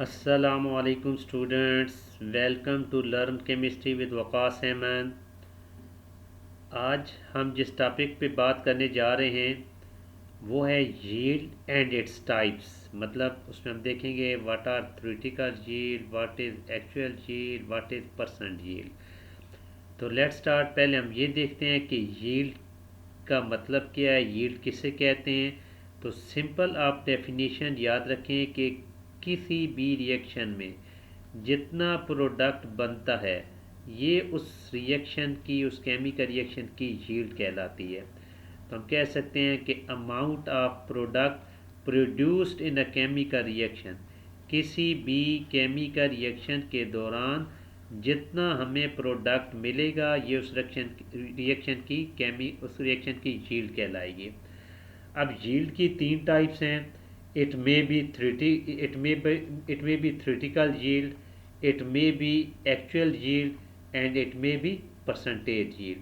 Assalamualaikum students, welcome to Learn Chemistry with Waqas Ahmad. आज हम जिस टॉपिक पे बात करने जा रहे हैं वो है यील्ड एंड इट्स टाइप्स। मतलब उसमें हम देखेंगे what are theoretical yield, what is actual yield, what is percent yield. तो लेट्स स्टार्ट। पहले हम ये देखते हैं कि यील्ड का मतलब क्या है, यील्ड किसे कहते हैं। तो सिंपल आप डेफिनेशन याद रखें कि किसी भी रिएक्शन में जितना प्रोडक्ट बनता है ये उस रिएक्शन की, उस केमिकल रिएक्शन की यील्ड कहलाती है। तो हम कह सकते हैं कि amount of product produced in a chemical reaction, किसी भी केमिकल रिएक्शन के दौरान जितना हमें प्रोडक्ट मिलेगा ये उस रिएक्शन की उस रिएक्शन की यील्ड कहलाएगी। अब यील्ड की तीन टाइप्स हैं। It may be theoretical yield, it may be actual yield and it may be percentage yield.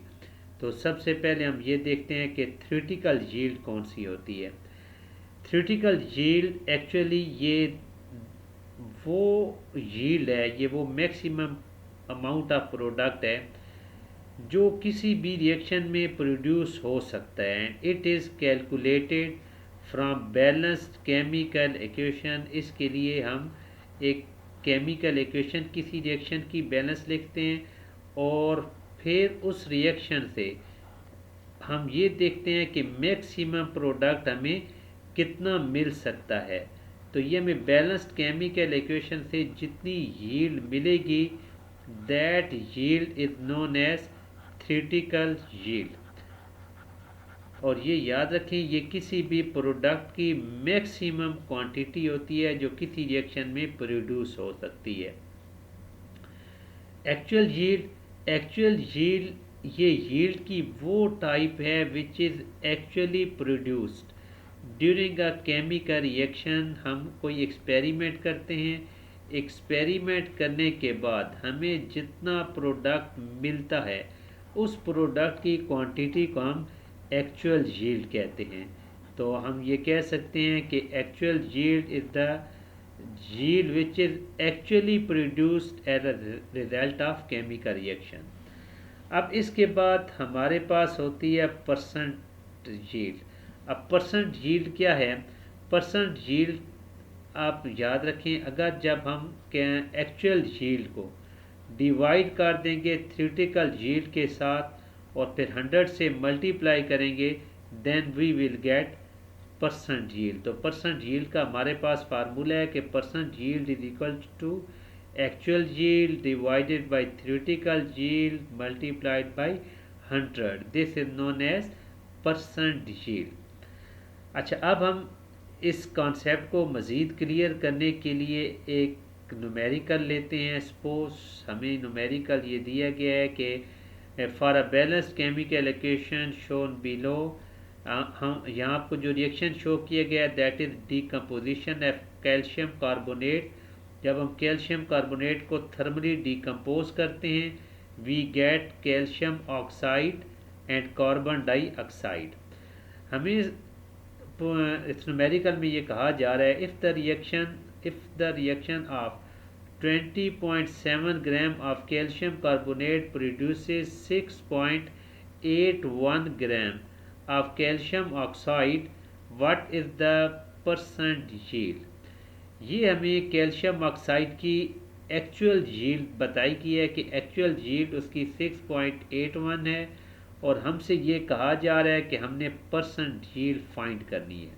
तो सबसे पहले हम ये देखते हैं कि थ्योरेटिकल यील्ड कौन सी होती है। थ्योरेटिकल यील्ड एक्चुअली ये वो यील्ड है, ये वो मैक्सिमम अमाउंट ऑफ प्रोडक्ट है जो किसी भी रिएक्शन में प्रोड्यूस हो सकता है। It is calculated from balanced chemical equation. इसके लिए हम एक केमिकल इक्वेशन किसी रिएक्शन की बैलेंस लिखते हैं और फिर उस रिएक्शन से हम ये देखते हैं कि मैक्सिमम प्रोडक्ट हमें कितना मिल सकता है। तो ये हमें बैलेंस्ड केमिकल इक्वेशन से जितनी यील्ड मिलेगी that yield is known as theoretical yield. और ये याद रखें ये किसी भी प्रोडक्ट की मैक्सिमम क्वांटिटी होती है जो किसी रिएक्शन में प्रोड्यूस हो सकती है। एक्चुअल यील्ड ये यील्ड की वो टाइप है which is actually produced during a chemical reaction. हम कोई एक्सपेरिमेंट करते हैं, एक्सपेरिमेंट करने के बाद हमें जितना प्रोडक्ट मिलता है उस प्रोडक्ट की क्वांटिटी को हम एक्चुअल यील्ड कहते हैं। तो हम ये कह सकते हैं कि actual yield is the yield which is actually produced as a result of chemical reaction। अब इसके बाद हमारे पास होती है परसेंट यील्ड। अब परसेंट यील्ड क्या है? परसेंट यील्ड आप याद रखें, अगर जब हम एक्चुअल यील्ड को डिवाइड कर देंगे थ्योरेटिकल यील्ड के साथ और फिर 100 से मल्टीप्लाई करेंगे then we will get percent yield. तो परसेंट यील्ड का हमारे पास फार्मूला है कि percent yield is equal to actual yield divided by theoretical yield multiplied by 100। This is known as percent yield. अच्छा, अब हम इस कॉन्सेप्ट को मज़ीद क्लियर करने के लिए एक न्यूमेरिकल लेते हैं। सपोज हमें न्यूमेरिकल ये दिया गया है कि for a balanced chemical equation shown below, हम यहाँ आपको जो रिएक्शन शो किया गया है that is decomposition of calcium carbonate. जब हम कैल्शियम कार्बोनेट को थर्मली डिकम्पोज करते हैं we get calcium oxide and carbon dioxide. हमें इस न्यूमेरिकल में ये कहा जा रहा है if the reaction of 20.7 gram of calcium carbonate produces 6.81 gram of calcium oxide, what is the percent yield. ये हमें कैल्शियम ऑक्साइड की एक्चुअल यील्ड बताई गई है कि एक्चुअल यील्ड उसकी 6.81 है और हमसे ये कहा जा रहा है कि हमने परसेंट यील्ड फाइंड करनी है।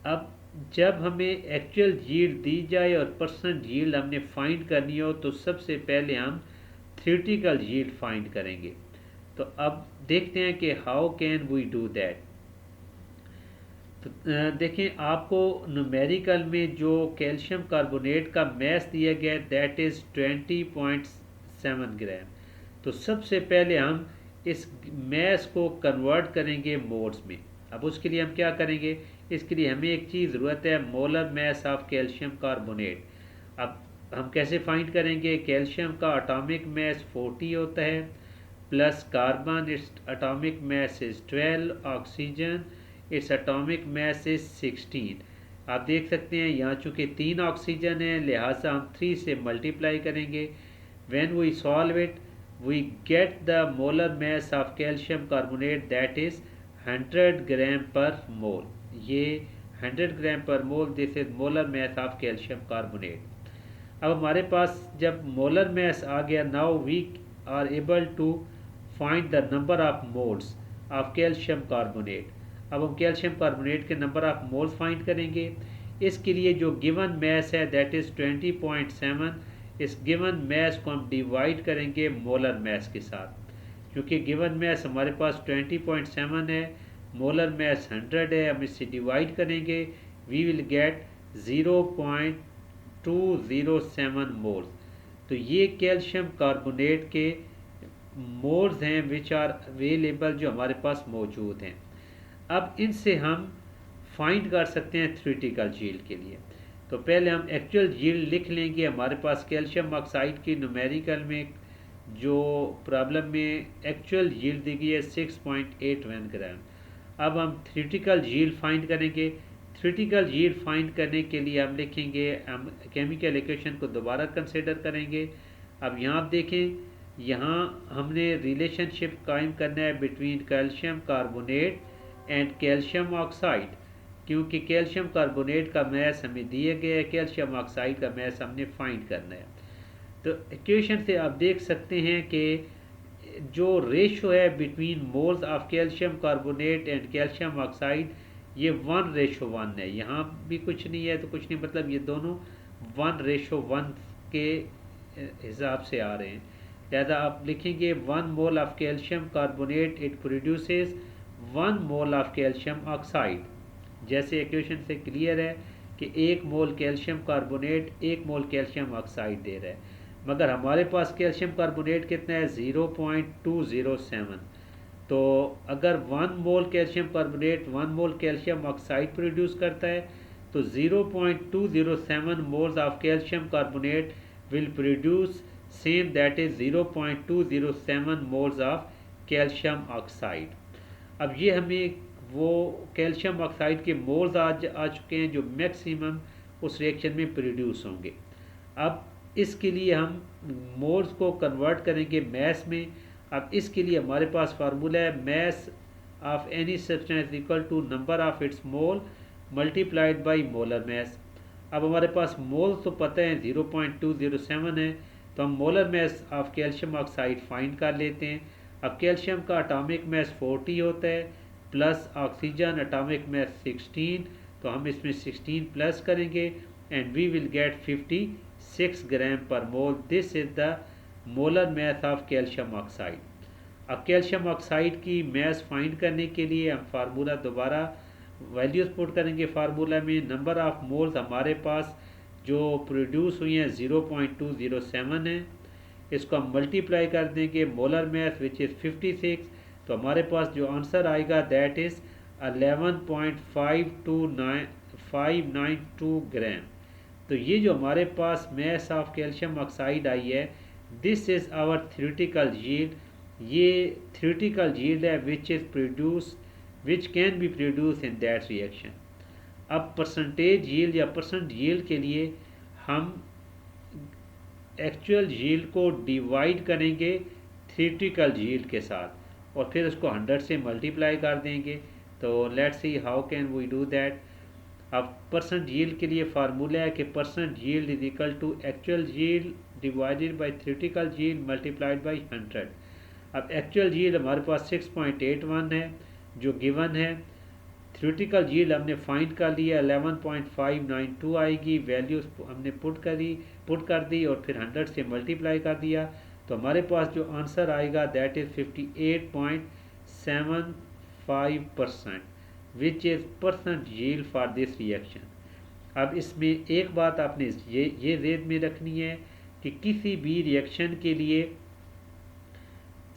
अब जब हमें एक्चुअल यील्ड दी जाए और परसेंट यील्ड हमने फाइंड करनी हो तो सबसे पहले हम थ्योरेटिकल यील्ड फाइंड करेंगे। तो अब देखते हैं कि how can we do that. तो देखें, आपको न्यूमेरिकल में जो कैल्शियम कार्बोनेट का मैस दिया गया है दैट इज़ 20.7 ग्राम। तो सबसे पहले हम इस मैस को कन्वर्ट करेंगे मोल्स में। अब उसके लिए हम क्या करेंगे, इसके लिए हमें एक चीज़ ज़रूरत है, molar mass of calcium carbonate. अब हम कैसे फाइंड करेंगे? कैल्शियम का एटॉमिक मैस 40 होता है plus carbon its atomic mass is 12, oxygen its atomic mass is 16। आप देख सकते हैं यहाँ चूँकि 3 ऑक्सीजन है, लिहाजा हम 3 से मल्टीप्लाई करेंगे। When we solve it we get the molar mass of calcium carbonate that is 100 gram per mole. ये 100 gram per mole, this is molar mass of calcium carbonate. अब हमारे पास जब मोलर मास आ गया, now we are able to find the number of moles of calcium carbonate. अब हम calcium carbonate के नंबर ऑफ मोल्स फाइंड करेंगे। इसके लिए जो गिवन मैस है दैट इज़ 20.7। इस गिवन मैस को हम डिवाइड करेंगे मोलर मैस के साथ, क्योंकि गिवन मैस हमारे पास 20.7 है, मोलर मैस 100 है। हम इससे डिवाइड करेंगे, वी विल गेट 0.207 मोल्स। तो ये कैल्शियम कार्बोनेट के मोल्स हैं विच आर अवेलेबल, जो हमारे पास मौजूद हैं। अब इनसे हम फाइंड कर सकते हैं थ्योरेटिकल यील्ड के लिए। तो पहले हम एक्चुअल यील्ड लिख लेंगे। हमारे पास कैल्शियम ऑक्साइड की न्यूमेरिकल में जो प्रॉब्लम में एक्चुअल यील्ड दी गई है 6.81 ग्राम। अब हम थ्योरेटिकल यील्ड फाइंड करेंगे। थ्योरेटिकल यील्ड फाइंड करने के लिए हम लिखेंगे, हम केमिकल इक्वेशन को दोबारा कंसिडर करेंगे। अब यहाँ आप देखें, यहाँ हमने रिलेशनशिप कायम करना है between calcium carbonate and calcium oxide, क्योंकि कैल्शियम कार्बोनेट का मैस हमें दिए गए है, कैल्शियम ऑक्साइड का मैस हमने फाइंड करना है। तो इक्वेशन से आप देख सकते हैं कि जो रेशो है between moles of calcium carbonate and calcium oxide, ये 1:1 है। यहाँ भी कुछ नहीं है तो कुछ नहीं, मतलब ये दोनों 1:1 के हिसाब से आ रहे हैं। लिहाजा आप लिखेंगे 1 mole of calcium carbonate it produces 1 mole of calcium oxide. जैसे इक्वेशन से क्लियर है कि 1 मोल कैल्शियम कार्बोनेट 1 मोल कैल्शियम ऑक्साइड दे रहा है, मगर हमारे पास कैल्शियम कार्बोनेट कितना है 0.207। तो अगर 1 मोल कैल्शियम कार्बोनेट 1 मोल कैल्शियम ऑक्साइड प्रोड्यूस करता है तो 0.207 moles of calcium carbonate will produce same, that is 0.207 moles of calcium oxide. अब ये हमें वो कैल्शियम ऑक्साइड के मोल्स आ चुके हैं जो मैक्सिमम उस रिएक्शन में प्रोड्यूस होंगे। अब इसके लिए हम मोल्स को कन्वर्ट करेंगे मैस में। अब इसके लिए हमारे पास फार्मूला है mass of any substance equal to number of its mole multiplied by molar mass. अब हमारे पास मोल्स तो पता है 0.207 है, तो हम molar mass of calcium oxide find कर लेते हैं। अब कैल्शियम का एटॉमिक मैस 40 होता है प्लस ऑक्सीजन एटॉमिक मैस 16, तो हम इसमें 16 प्लस करेंगे and we will get 56 gram per mole. This is the molar mass of calcium oxide. अब कैल्शियम ऑक्साइड की मैस फाइंड करने के लिए हम फार्मूला दोबारा वैल्यूज पुट करेंगे। फार्मूला में नंबर ऑफ मोल्स हमारे पास जो प्रोड्यूस हुई हैं 0.207 है, इसको हम मल्टीप्लाई कर देंगे मोलर मैस विच इज़ 56, तो हमारे पास जो आंसर आएगा दैट इज़ 11.592 ग्राम। तो ये जो हमारे पास मैस ऑफ कैल्शियम ऑक्साइड आई है, this is our theoretical yield. ये थ्योरेटिकल यील्ड है which is produce which can be produce in that reaction. अब परसेंटेज यील्ड या परसेंट यील्ड के लिए हम एक्चुअल यील्ड को डिवाइड करेंगे थ्योरेटिकल यील्ड के साथ और फिर उसको 100 से मल्टीप्लाई कर देंगे। तो let's see how can we do that. अब परसेंट यील्ड के लिए फार्मूला है कि percent yield is equal to actual yield divided by theoretical yield multiplied by 100। अब एक्चुअल यील्ड हमारे पास 6.81 है जो गिवन है। थ्योरेटिकल यील्ड हमने फाइंड कर लिया, 11.592 आएगी, वैल्यूज हमने पुट कर दी और फिर 100 से मल्टीप्लाई कर दिया, तो हमारे पास जो आंसर आएगा that is 58.75% which is percent yield for this reaction. अब इसमें एक बात आपने ये जेद में रखनी है कि किसी भी रिएक्शन के लिए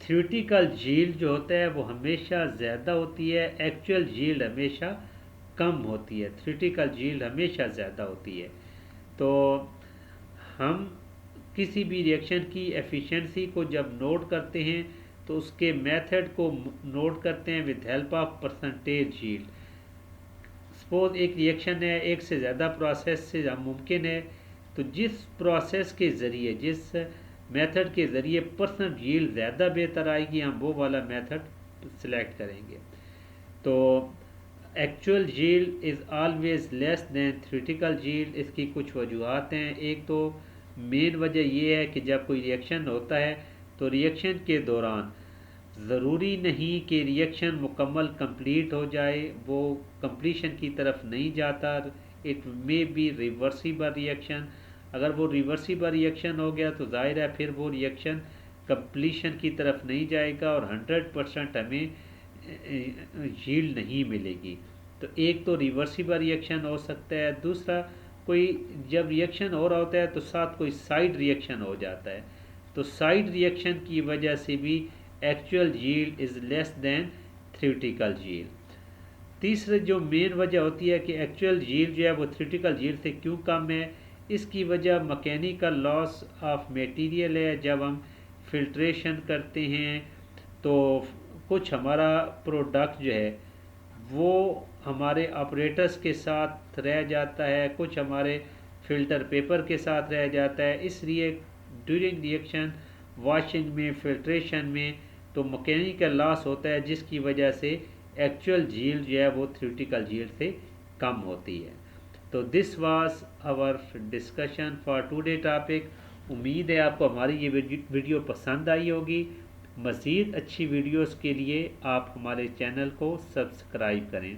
थ्योरेटिकल यील्ड जो होता है वो हमेशा ज़्यादा होती है, एक्चुअल यील्ड हमेशा कम होती है। थ्योरेटिकल यील्ड हमेशा ज़्यादा होती है। तो हम किसी भी रिएक्शन की एफिशिएंसी को जब नोट करते हैं तो उसके मेथड को नोट करते हैं with help of percentage yield. Suppose एक रिएक्शन है, एक से ज़्यादा प्रोसेस से मुमकिन है, तो जिस प्रोसेस के ज़रिए, जिस मेथड के ज़रिए परसेंट यील्ड ज़्यादा बेहतर आएगी, हम वो वाला मेथड सिलेक्ट करेंगे। तो actual yield is always less than theoretical yield. इसकी कुछ वजूहत हैं। एक तो मेन वजह ये है कि जब कोई रिएक्शन होता है तो रिएक्शन के दौरान ज़रूरी नहीं कि रिएक्शन मुकम्मल कंप्लीट हो जाए, वो कंप्लीशन की तरफ नहीं जाता। It may be reversible reaction. अगर वो रिवर्सिबल रिएक्शन हो गया तो जाहिर है फिर वो रिएक्शन कंप्लीशन की तरफ नहीं जाएगा और 100% हमें यील्ड नहीं मिलेगी। तो एक तो रिवर्सिबल रिएक्शन हो सकता है, दूसरा कोई जब रिएक्शन हो रहा होता है तो साथ कोई साइड रिएक्शन हो जाता है, तो साइड रिएक्शन की वजह से भी actual yield is less than theoretical yield. तीसरी जो मेन वजह होती है कि एक्चुअल यील्ड जो है वो थ्योरेटिकल यील्ड से क्यों कम है, इसकी वजह मैकेनिकल लॉस ऑफ मटेरियल है। जब हम फिल्ट्रेशन करते हैं तो कुछ हमारा प्रोडक्ट जो है वो हमारे ऑपरेटर्स के साथ रह जाता है, कुछ हमारे फ़िल्टर पेपर के साथ रह जाता है। इसलिए ड्यूरिंग रिएक्शन वॉशिंग में, फिल्ट्रेशन में तो मैकेनिकल लॉस होता है, जिसकी वजह से एक्चुअल यील्ड जो है वो थ्योरेटिकल यील्ड से कम होती है। तो this was our discussion for today topic. उम्मीद है आपको हमारी ये वीडियो पसंद आई होगी। मज़ीद अच्छी वीडियोस के लिए आप हमारे चैनल को सब्सक्राइब करें।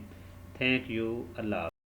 Thank you. अल्लाह।